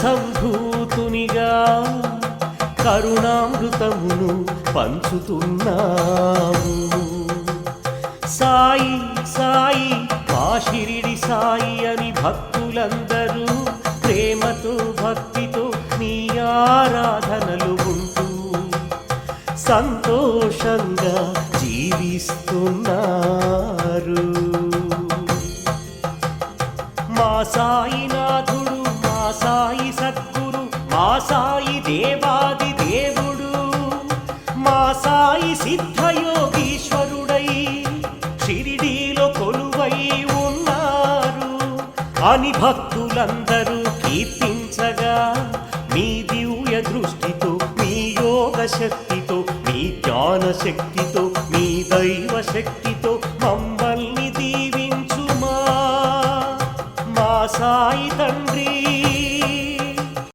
సంభూతునిగా కరుణామృతమును పంచుతున్నాము. సాయి సాయి మా షిరిడి సాయి అని భక్తులందరూ ప్రేమతో భక్తితో నీ ఆరాధనలు ఉంటూ సంతోషంగా జీవిస్తున్నారు. మా సాయినాథుడు మా సాయి సద్గురు మా సాయి దేవాది దేవుడు మా సాయి సిద్ధయోగీశ్వరుడై షిరిడీలో కొలువై ఉన్నారు అని భక్తులందరూ కీర్తించగా మీ దివ్య దృష్టితో మీ యోగ శక్తితో మీ జ్ఞాన శక్తితో మీ దైవ శక్తితో మమ్మల్ని దీవించుమా మా సాయి తండ్రి.